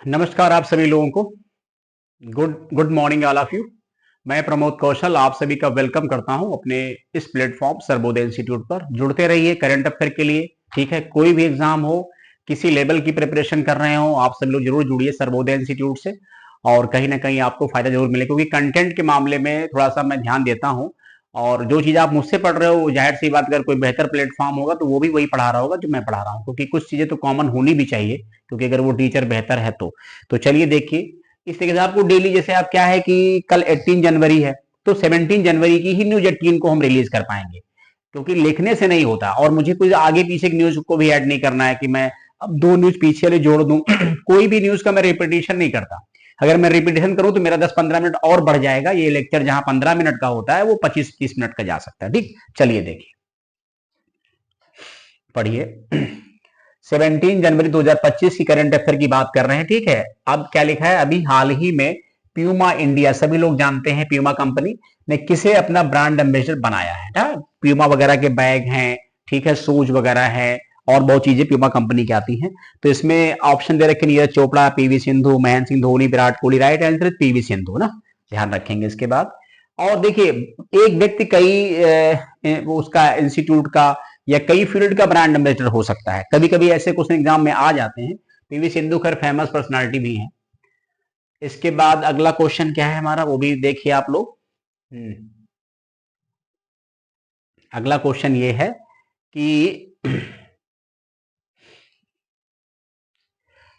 नमस्कार आप सभी लोगों को। Good good morning all of you. मैं प्रमोद कौशल आप सभी का वेलकम करता हूं अपने इस प्लेटफॉर्म सर्वोदय इंस्टीट्यूट पर। जुड़ते रहिए करंट अफेयर के लिए। ठीक है, कोई भी एग्जाम हो, किसी लेवल की प्रिपरेशन कर रहे हो, आप सभी लोग जरूर जुड़िए सर्वोदय इंस्टीट्यूट से और कहीं ना कहीं आपको फायदा जरूर मिले, क्योंकि कंटेंट के मामले में थोड़ा सा मैं ध्यान देता हूं। और जो चीज आप मुझसे पढ़ रहे हो, जाहिर सी बात, अगर कोई बेहतर प्लेटफॉर्म होगा तो वो भी वही पढ़ा रहा होगा जो मैं पढ़ा रहा हूँ, क्योंकि कुछ चीजें तो कॉमन होनी भी चाहिए, क्योंकि अगर वो टीचर बेहतर है तो चलिए देखिए। इस तरीके से आपको डेली, जैसे आप क्या है कि कल 18 जनवरी है, तो 17 जनवरी की ही न्यूज 18 को हम रिलीज कर पाएंगे, क्योंकि लिखने से नहीं होता। और मुझे कुछ आगे पीछे की न्यूज को भी ऐड नहीं करना है कि मैं अब दो न्यूज पीछे वाले जोड़ दूं। कोई भी न्यूज का मैं रिपीटेशन नहीं करता। अगर मैं रिपीटेशन करूं तो मेरा 10-15 मिनट और बढ़ जाएगा। ये लेक्चर जहां 15 मिनट का होता है वो 25-30 मिनट का जा सकता है। ठीक, चलिए देखिए, पढ़िए। 17 जनवरी 2025 की करंट अफेयर की बात कर रहे हैं। ठीक है, अब क्या लिखा है, अभी हाल ही में प्यूमा इंडिया, सभी लोग जानते हैं प्यूमा कंपनी ने किसे अपना ब्रांड एम्बेसडर बनाया है ना। प्यूमा वगैरह के बैग हैं, ठीक है, शूज वगैरह हैं और बहुत चीजें प्यूमा कंपनी की आती हैं। तो इसमें ऑप्शन दे रखे Neeraj Chopra, PV Sindhu, Mahendra Singh Dhoni, Virat Kohli. Right answer PV Sindhu ना, ध्यान रखेंगे इसके बाद। और देखिए, एक व्यक्ति कई उसका इंस्टीट्यूट का या कई फील्ड का ब्रांड एम्बेसडर हो सकता है। कभी कभी ऐसे क्वेश्चन एग्जाम में आ जाते हैं। पीवी सिंधु खैर फेमस पर्सनालिटी भी है। इसके बाद अगला क्वेश्चन क्या है हमारा, वो भी देखिए आप लोग। अगला क्वेश्चन ये है कि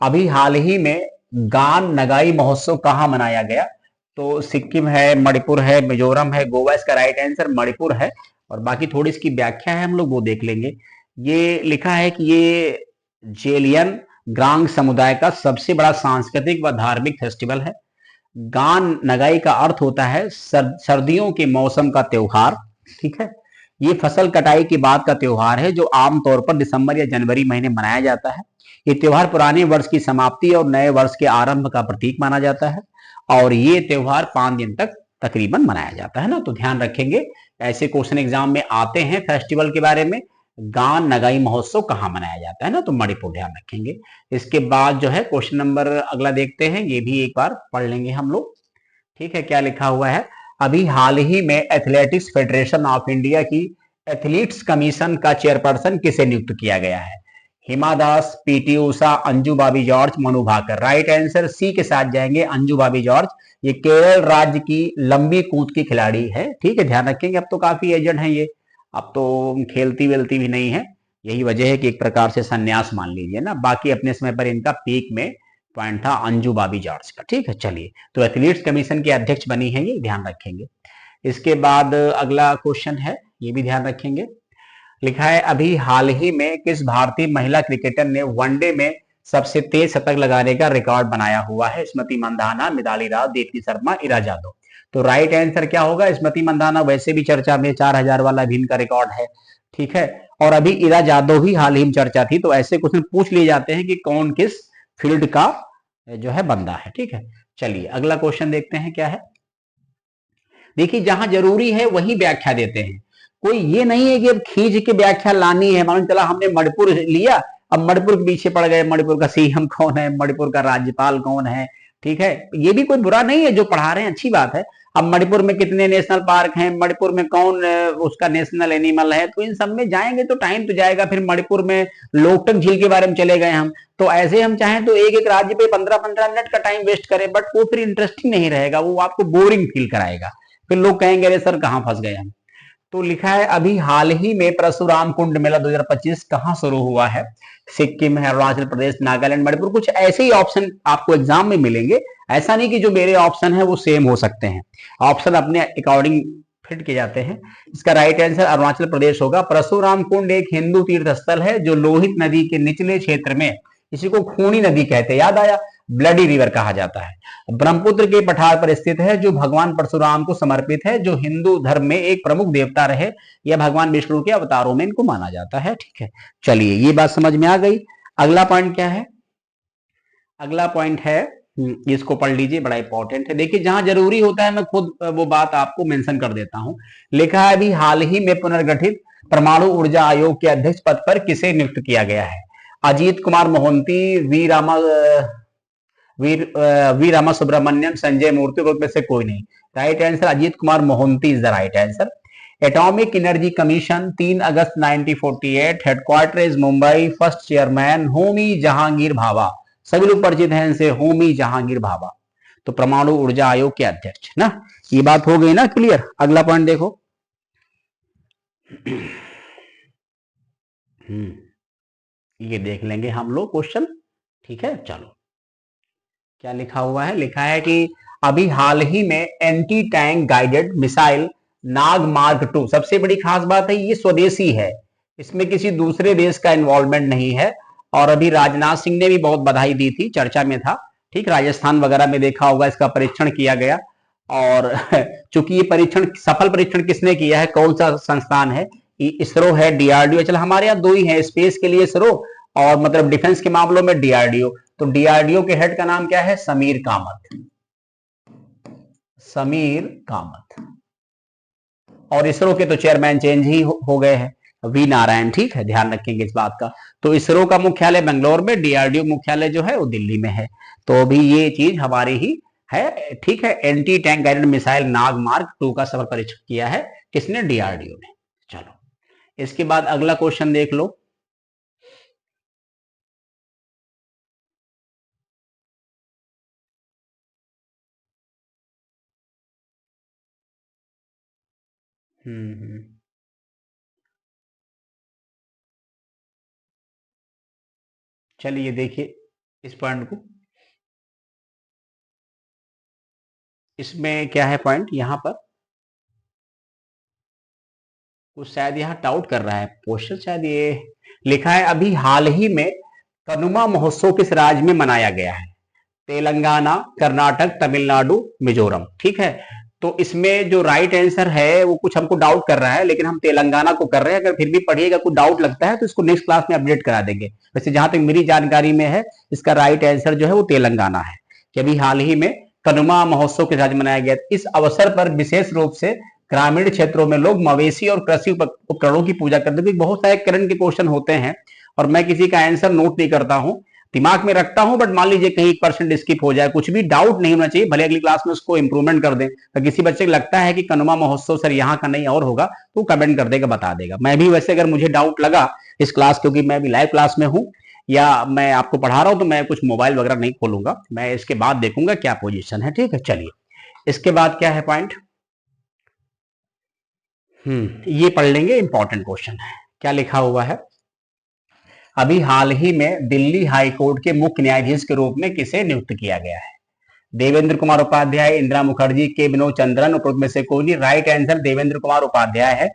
अभी हाल ही में गान नगाई महोत्सव कहां मनाया गया। तो सिक्किम है, मणिपुर है, मिजोरम है, गोवा। इसका राइट आंसर मणिपुर है। और बाकी थोड़ी इसकी व्याख्या है, हम लोग वो देख लेंगे। ये लिखा है कि ये जेलियन ग्रांग समुदाय का सबसे बड़ा सांस्कृतिक व धार्मिक फेस्टिवल है। गान नगाई का अर्थ होता है सर्दियों के मौसम का त्योहार। ठीक है, ये फसल कटाई के बाद का त्योहार है जो आमतौर पर दिसंबर या जनवरी महीने मनाया जाता है। ये त्योहार पुराने वर्ष की समाप्ति और नए वर्ष के आरंभ का प्रतीक माना जाता है। और ये त्योहार 5 दिन तक तकरीबन मनाया जाता है ना। तो ध्यान रखेंगे, ऐसे क्वेश्चन एग्जाम में आते हैं फेस्टिवल के बारे में। गान नगाई महोत्सव कहाँ मनाया जाता है ना, तो मणिपुर, ध्यान रखेंगे। इसके बाद जो है क्वेश्चन नंबर अगला देखते हैं, ये भी एक बार पढ़ लेंगे हम लोग। ठीक है, क्या लिखा हुआ है, अभी हाल ही में एथलेटिक्स फेडरेशन ऑफ इंडिया की एथलीट्स कमीशन का चेयरपर्सन किसे नियुक्त किया गया है। Hima Das, PT Usha, Anju Bobby George, Manu Bhaker. Right answer C के साथ जाएंगे, अंजू बाबी जॉर्ज। ये केरल राज्य की लंबी कूद की खिलाड़ी है। ठीक है, ध्यान रखेंगे। अब तो काफी एजेड हैं ये, अब तो खेलती वेलती भी नहीं है। यही वजह है कि एक प्रकार से संन्यास मान लीजिए ना। बाकी अपने समय पर इनका पीक में पॉइंट था अंजू बाबी जॉर्ज का। ठीक है, चलिए, तो एथलीट्स कमीशन की अध्यक्ष बनी है ये, ध्यान रखेंगे। इसके बाद अगला क्वेश्चन है, ये भी ध्यान रखेंगे। लिखा है, अभी हाल ही में किस भारतीय महिला क्रिकेटर ने वनडे में सबसे तेज शतक लगाने का रिकॉर्ड बनाया हुआ है। स्मृति मंधाना, मिताली राज, दीप्ति शर्मा, इरा जादव। तो राइट आंसर क्या होगा, स्मृति मंधाना वैसे भी चर्चा में, 4000 वाला भी इनका रिकॉर्ड है। ठीक है, और अभी इरा जादव भी हाल ही में चर्चा थी। तो ऐसे क्वेश्चन पूछ लिए जाते हैं कि कौन किस फील्ड का जो है बंदा है। ठीक है, चलिए अगला क्वेश्चन देखते हैं क्या है। देखिए, जहां जरूरी है वही व्याख्या देते हैं। कोई ये नहीं है कि अब खींच के व्याख्या लानी है। मान चला हमने मणिपुर लिया, अब मणिपुर के पीछे पड़ गए, मणिपुर का सीएम कौन है, मणिपुर का राज्यपाल कौन है। ठीक है, ये भी कोई बुरा नहीं है, जो पढ़ा रहे हैं अच्छी बात है। अब मणिपुर में कितने नेशनल पार्क हैं, मणिपुर में कौन उसका नेशनल एनिमल है, तो इन सब में जाएंगे तो टाइम तो जाएगा। फिर मणिपुर में लोकटक झील के बारे में चले गए हम, तो ऐसे हम चाहें तो एक एक राज्य पे 15-15 मिनट का टाइम वेस्ट करें, बट वो फिर इंटरेस्टिंग नहीं रहेगा, वो आपको बोरिंग फील कराएगा। फिर लोग कहेंगे अरे सर कहां फंस गए हम। तो लिखा है, अभी हाल ही में परशुराम कुंड मेला 2025 कहां शुरू हुआ है। सिक्किम है, अरुणाचल प्रदेश, नागालैंड, मणिपुर। कुछ ऐसे ही ऑप्शन आपको एग्जाम में मिलेंगे। ऐसा नहीं कि जो मेरे ऑप्शन है वो सेम हो सकते हैं, ऑप्शन अपने अकॉर्डिंग फिट किए जाते हैं। इसका राइट आंसर अरुणाचल प्रदेश होगा। परशुराम कुंड एक हिंदू तीर्थ स्थल है जो लोहित नदी के निचले क्षेत्र में, इसी को खूनी नदी कहते हैं, याद आया, ब्लडी रिवर कहा जाता है, ब्रह्मपुत्र के पठार पर स्थित है, जो भगवान परशुराम को समर्पित है, जो हिंदू धर्म में एक प्रमुख देवता रहे। यह भगवान विष्णु के अवतारों में इनको माना जाता है। ठीक है, चलिए ये बात समझ में आ गई। अगला पॉइंट क्या है, अगला पॉइंट है, इसको पढ़ लीजिए, बड़ा इंपॉर्टेंट है। देखिए, जहां जरूरी होता है मैं खुद वो बात आपको मेंशन कर देता हूं। लिखा है, अभी हाल ही में पुनर्गठित परमाणु ऊर्जा आयोग के अध्यक्ष पद पर किसे नियुक्त किया गया है। अजीत कुमार मोहंती, वी रामा सुब्रमण्यम, संजय मूर्ति, में से कोई नहीं। Right answer Ajit Kumar Mohanty is the right answer. Atomic energy commission 3 August 1948, headquarter is Mumbai, first chairman Homi Jahangir Bhabha, सभी लोग परिचित हैं इनसे, होमी जहांगीर भाभा। तो परमाणु ऊर्जा आयोग के अध्यक्ष ना, ये बात हो गई ना क्लियर। अगला पॉइंट देखो। ये देख लेंगे हम लोग क्वेश्चन, ठीक है। चलो क्या लिखा हुआ है, लिखा है कि अभी हाल ही में एंटी टैंक गाइडेड मिसाइल नाग मार्क 2, सबसे बड़ी खास बात है ये स्वदेशी है, इसमें किसी दूसरे देश का इन्वॉल्वमेंट नहीं है। और अभी राजनाथ सिंह ने भी बहुत बधाई दी थी, चर्चा में था, ठीक। राजस्थान वगैरह में देखा होगा इसका परीक्षण किया गया। और चूंकि ये परीक्षण, सफल परीक्षण किसने किया है, कौन सा संस्थान है, इसरो है, डीआरडीओ। चल हमारे यहाँ दो ही है, स्पेस के लिए इसरो और मतलब डिफेंस के मामलों में डीआरडीओ। तो डीआरडीओ के हेड का नाम क्या है, समीर कामत, समीर कामत। और इसरो के तो चेयरमैन चेंज ही हो गए हैं, वी नारायण, ठीक है, ध्यान रखेंगे इस बात का। तो इसरो का मुख्यालय बेंगलोर में, डीआरडीओ मुख्यालय जो है वो दिल्ली में है। तो अभी ये चीज हमारी ही है, ठीक है। एंटी टैंक गाइडेड मिसाइल नाग मार्क 2 का सफल परीक्षण किया है किसने, डीआरडीओ ने। चलो इसके बाद अगला क्वेश्चन देख लो। चलिए देखिए इस पॉइंट को, इसमें क्या है पॉइंट, यहां पर कुछ शायद यहाँ डाउट कर रहा है क्वेश्चन, शायद ये लिखा है अभी हाल ही में कनुमा महोत्सव किस राज्य में मनाया गया है, तेलंगाना, कर्नाटक, तमिलनाडु, मिजोरम, ठीक है। तो इसमें जो राइट आंसर है वो कुछ हमको डाउट कर रहा है, लेकिन हम तेलंगाना को कर रहे हैं। अगर फिर भी पढ़िएगा, कुछ डाउट लगता है तो इसको नेक्स्ट क्लास में अपडेट करा देंगे। वैसे जहां तक मेरी जानकारी में है, इसका राइट आंसर जो है वो तेलंगाना है, कि अभी हाल ही में कनुमा महोत्सव के साथ मनाया गया। इस अवसर पर विशेष रूप से ग्रामीण क्षेत्रों में लोग मवेशी और कृषि उपकरणों की पूजा करते हैं। बहुत सारे करंट के क्वेश्चन होते हैं और मैं किसी का आंसर नोट नहीं करता हूं, दिमाग में रखता हूं, बट मान लीजिए कहीं 1% स्किप हो जाए, कुछ भी डाउट नहीं होना चाहिए, भले अगली क्लास में उसको इंप्रूवमेंट कर दें। तो किसी बच्चे को लगता है कि कनुमा महोत्सव सर यहाँ का नहीं और होगा, तो कमेंट कर देगा, बता देगा। मैं भी वैसे अगर मुझे डाउट लगा इस क्लास, क्योंकि मैं भी लाइव क्लास में हूं या मैं आपको पढ़ा रहा हूं, तो मैं कुछ मोबाइल वगैरह नहीं खोलूंगा, मैं इसके बाद देखूंगा क्या पोजिशन है, ठीक है। चलिए इसके बाद क्या है पॉइंट, ये पढ़ लेंगे, इंपॉर्टेंट क्वेश्चन है। क्या लिखा हुआ है, अभी हाल ही में दिल्ली हाई कोर्ट के मुख्य न्यायाधीश के रूप में किसे नियुक्त किया गया है, देवेंद्र कुमार उपाध्याय, इंदिरा मुखर्जी, के विनोद चंद्रन, उपरोक्त में से कोई नहीं। राइट आंसर देवेंद्र कुमार उपाध्याय है।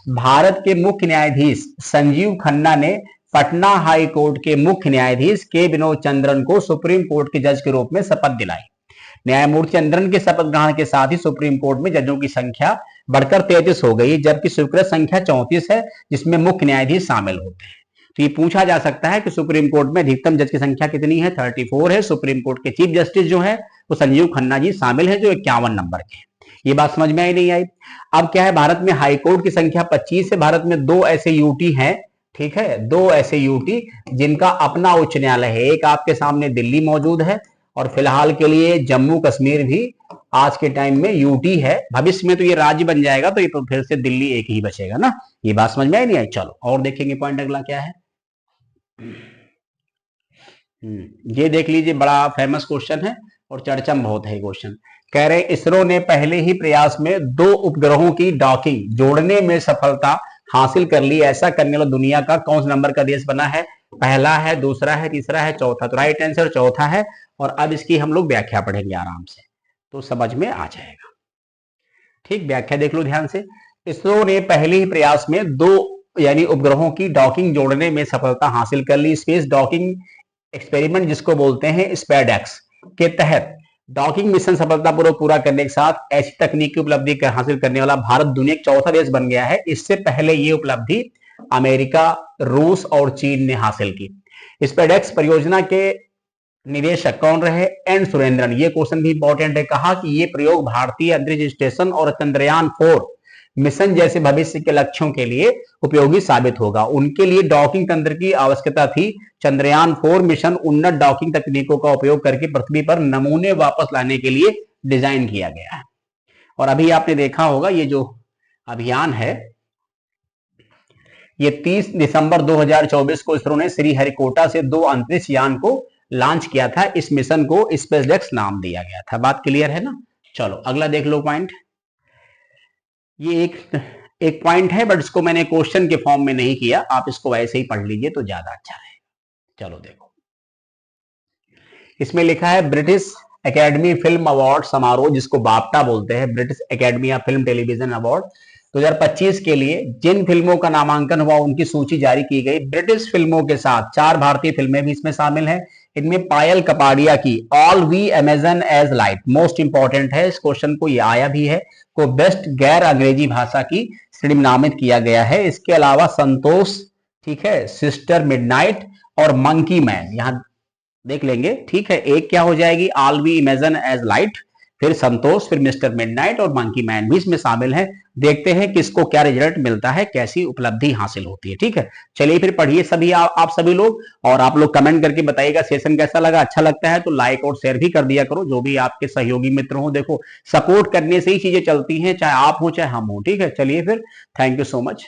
भारत के मुख्य न्यायाधीश संजीव खन्ना ने पटना हाई कोर्ट के मुख्य न्यायाधीश के विनोद चंद्रन को सुप्रीम कोर्ट के जज के रूप में शपथ दिलाई। न्यायमूर्ति चंद्रन के शपथ ग्रहण के साथ ही सुप्रीम कोर्ट में जजों की संख्या बढ़कर 33 हो गई, जबकि स्वीकृत संख्या 34 है, जिसमें मुख्य न्यायाधीश शामिल होते हैं। तो ये पूछा जा सकता है कि सुप्रीम कोर्ट में अधिकतम जज की संख्या कितनी है, 34 है। सुप्रीम कोर्ट के चीफ जस्टिस जो है वो संजीव खन्ना जी शामिल है, जो 51 नंबर के। ये बात समझ में आई नहीं आई। अब क्या है, भारत में हाईकोर्ट की संख्या 25 है। भारत में 2 ऐसे यूटी हैं, ठीक है, 2 ऐसे यूटी जिनका अपना उच्च न्यायालय है। एक आपके सामने दिल्ली मौजूद है और फिलहाल के लिए जम्मू कश्मीर भी आज के टाइम में यूटी है। भविष्य में तो ये राज्य बन जाएगा, तो ये फिर से दिल्ली एक ही बचेगा ना। ये बात समझ में आई नहीं आई। चलो और देखेंगे पॉइंट अगला क्या है। ये देख लीजिए, बड़ा फेमस क्वेश्चन है और चर्चा में बहुत है क्वेश्चन। कह रहे इसरो ने पहले ही प्रयास में 2 उपग्रहों की डॉकिंग जोड़ने में सफलता हासिल कर ली। ऐसा करने वाला दुनिया का कौन सा नंबर का देश बना है, पहला है, दूसरा है, तीसरा है, चौथा। तो राइट आंसर चौथा है। और अब इसकी हम लोग व्याख्या पढ़ेंगे आराम से, तो समझ में आ जाएगा, ठीक। व्याख्या देख लो ध्यान से। इसरो ने पहले ही प्रयास में 2 यानी उपग्रहों की डॉकिंग जोड़ने में सफलता हासिल कर ली। स्पेस डॉकिंग एक्सपेरिमेंट जिसको बोलते हैं स्पेडेक्स के तहत डॉकिंग मिशन सफलतापूर्वक पूरा करने के साथ ऐसी तकनीकी उपलब्धि हासिल करने वाला भारत दुनिया का चौथा देश बन गया है। इससे पहले ये उपलब्धि अमेरिका, रूस और चीन ने हासिल की। स्पेडेक्स परियोजना के निदेशक कौन रहे, एन सुरेंद्रन। ये क्वेश्चन भी इंपॉर्टेंट है। कहा कि ये प्रयोग भारतीय अंतरिक्ष स्टेशन और चंद्रयान 4 मिशन जैसे भविष्य के लक्ष्यों के लिए उपयोगी साबित होगा। उनके लिए डॉकिंग तंत्र की आवश्यकता थी। चंद्रयान 4 मिशन उन्नत डॉकिंग तकनीकों का उपयोग करके पृथ्वी पर नमूने वापस लाने के लिए डिजाइन किया गया है। और अभी आपने देखा होगा ये जो अभियान है, ये 30 दिसंबर 2024 को इसरो ने श्रीहरिकोटा से 2 अंतरिक्ष यान को लॉन्च किया था। इस मिशन को स्पेसडेक्स नाम दिया गया था। बात क्लियर है ना? चलो अगला देख लो पॉइंट। ये एक पॉइंट है, बट इसको मैंने क्वेश्चन के फॉर्म में नहीं किया, आप इसको वैसे ही पढ़ लीजिए तो ज्यादा अच्छा रहेगा। चलो देखो, इसमें लिखा है ब्रिटिश एकेडमी फिल्म अवार्ड समारोह, जिसको बाफ्टा बोलते हैं, British academy of film television award 2025 के लिए जिन फिल्मों का नामांकन हुआ उनकी सूची जारी की गई। ब्रिटिश फिल्मों के साथ 4 भारतीय फिल्में भी इसमें शामिल हैं। इनमें पायल कपाड़िया की all we imagine as light most important है, इस क्वेश्चन को ये आया भी है, को बेस्ट गैर अंग्रेजी भाषा की श्रेणी में नामित किया गया है। इसके अलावा संतोष, ठीक है, सिस्टर मिडनाइट और मंकी मैन यहां देख लेंगे, ठीक है। एक क्या हो जाएगी, all we imagine as light, फिर संतोष, फिर मिस्टर मिडनाइट और मंकी मैन भी इसमें शामिल है। देखते हैं किसको क्या रिजल्ट मिलता है, कैसी उपलब्धि हासिल होती है, ठीक है। चलिए फिर पढ़िए सभी आप सभी लोग, और आप लोग कमेंट करके बताइएगा सेशन कैसा लगा। अच्छा लगता है तो लाइक और शेयर भी कर दिया करो, जो भी आपके सहयोगी मित्र हो। देखो सपोर्ट करने से ही चीजें चलती हैं, चाहे आप हो चाहे हम हो, ठीक है। चलिए फिर, थैंक यू सो मच।